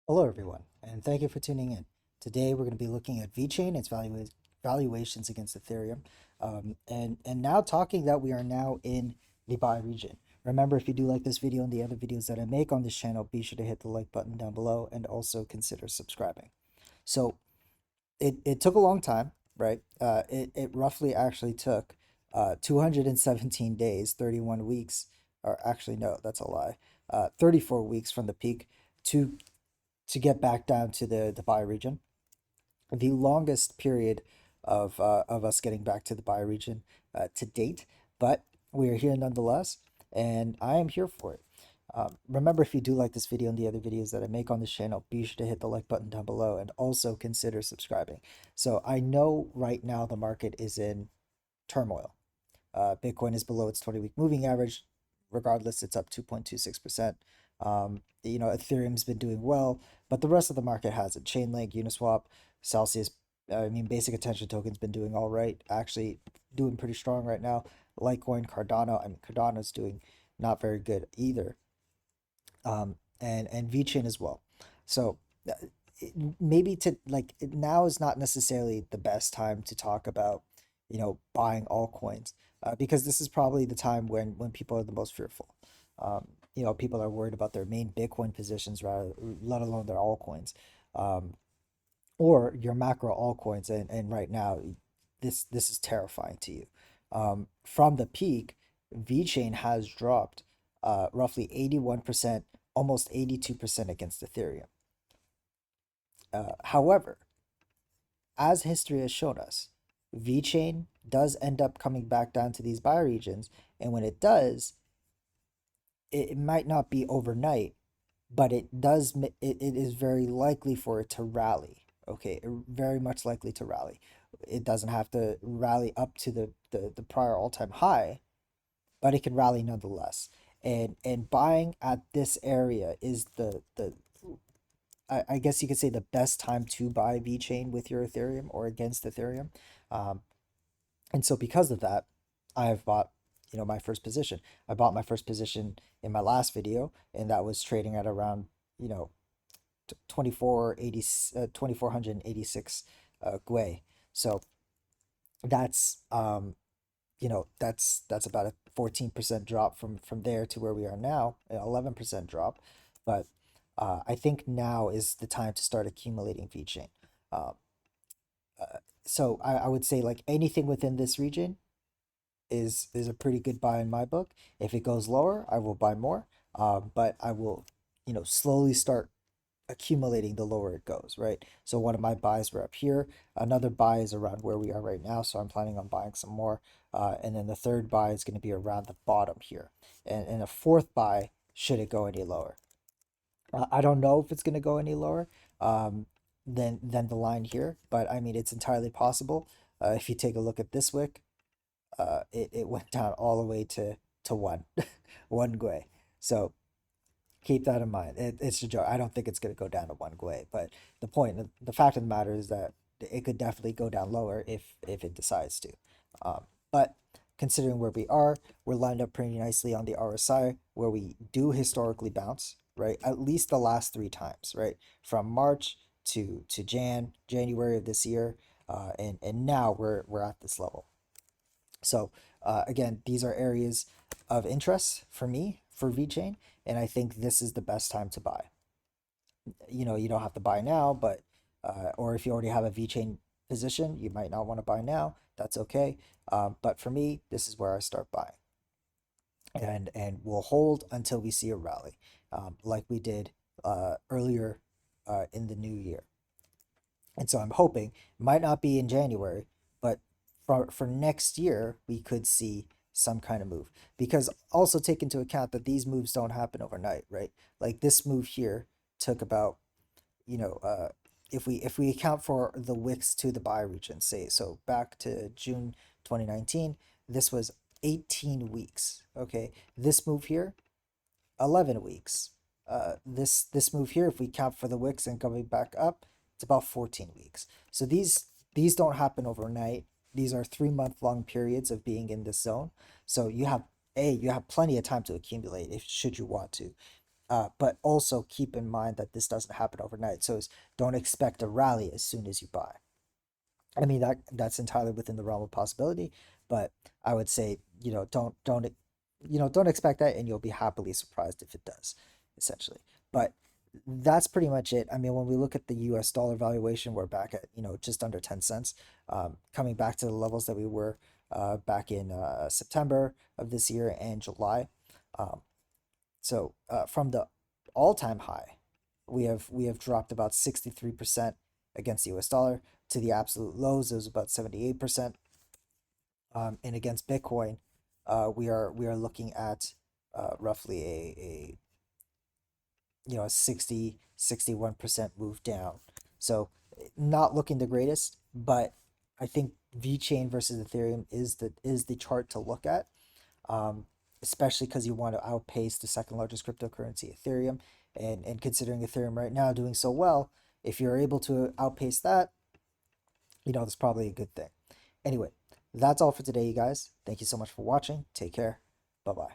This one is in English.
Hello, everyone, and thank you for tuning in. Today, we're going to be looking at VeChain, its valuations against Ethereum, and now talking that we are now in the buy region. Remember, if you do like this video and the other videos that I make on this channel, be sure to hit the like button down below and also consider subscribing. So, it took a long time, right? It roughly actually took 217 days, 31 weeks, or actually, no, that's a lie, 34 weeks from the peak to get back down to the buy region. The longest period of us getting back to the buy region to date, but we are here nonetheless, and I am here for it. Remember, if you do like this video and the other videos that I make on this channel, be sure to hit the like button down below and also consider subscribing. So I know right now the market is in turmoil. Bitcoin is below its 20-week moving average. Regardless, it's up 2.26%. Ethereum's been doing well, but the rest of the market hasn't. Chainlink, Uniswap, Celsius, basic attention token's been doing all right. Actually, doing pretty strong right now. Litecoin, Cardano, Cardano's doing not very good either. And VeChain as well. So maybe to like now is not necessarily the best time to talk about buying altcoins, because this is probably the time when people are the most fearful. People are worried about their main Bitcoin positions rather, let alone their altcoins, or your macro altcoins. And right now, this is terrifying to you. From the peak, VeChain has dropped roughly 81%, almost 82% against Ethereum. However, as history has shown us, VeChain does end up coming back down to these buy regions, and when it does, it might not be overnight, but it is very likely for it to rally. Okay, very much likely to rally. It doesn't have to rally up to the prior all-time high, but it can rally nonetheless. And buying at this area is I guess you could say the best time to buy VeChain with your Ethereum or against Ethereum. Um, and so because of that, I've bought, my first position. I bought my first position in my last video, and that was trading at around, you know, 2486 Gwei. So that's that's about a 14% drop from there to where we are now, an 11% drop. But I think now is the time to start accumulating VeChain. Uh, so I would say like anything within this region is a pretty good buy in my book. If it goes lower, I will buy more. But I will, slowly start accumulating the lower it goes, right? So one of my buys were up here. Another buy is around where we are right now. So I'm planning on buying some more. And then the third buy is going to be around the bottom here. And a fourth buy, should it go any lower. I don't know if it's going to go any lower than the line here, but I mean, it's entirely possible. If you take a look at this wick, it went down all the way to one, one Gwei. So keep that in mind. It's a joke. I don't think it's going to go down to one Gwei, but the fact of the matter is that it could definitely go down lower if it decides to. But considering where we are, we're lined up pretty nicely on the RSI where we do historically bounce, right? At least the last three times, right? From March to January of this year, and now we're at this level. So again, these are areas of interest for me for VeChain, and I think this is the best time to buy. You don't have to buy now, but or if you already have a VeChain position, you might not want to buy now. That's okay. But for me, this is where I start buying, and we'll hold until we see a rally, like we did earlier in the new year. And so I'm hoping, might not be in January, but for next year, we could see some kind of move. Because also take into account that these moves don't happen overnight, right? Like this move here took about, you know, uh, if we account for the wicks to the buy region, say, so back to June 2019, this was 18 weeks. Okay, this move here, 11 weeks. This move here, if we count for the wicks and coming back up, it's about 14 weeks. So these don't happen overnight. These are 3 month long periods of being in this zone. So you have plenty of time to accumulate if should you want to. But also keep in mind that this doesn't happen overnight. So don't expect a rally as soon as you buy. I mean that's entirely within the realm of possibility, but I would say, don't expect that, and you'll be happily surprised if it does, essentially. But that's pretty much it. I mean, when we look at the US dollar valuation, we're back at, just under 10 cents, coming back to the levels that we were back in September of this year and July. Um, from the all-time high, we have dropped about 63% against the US dollar. To the absolute lows, it was about 78%. And against Bitcoin, we are looking at roughly a 61% move down. So not looking the greatest, but I think VeChain versus Ethereum is the chart to look at, um, especially because you want to outpace the second largest cryptocurrency, Ethereum, and considering Ethereum right now doing so well, if you're able to outpace that, that's probably a good thing. Anyway, that's all for today, you guys. Thank you so much for watching. Take care. Bye bye.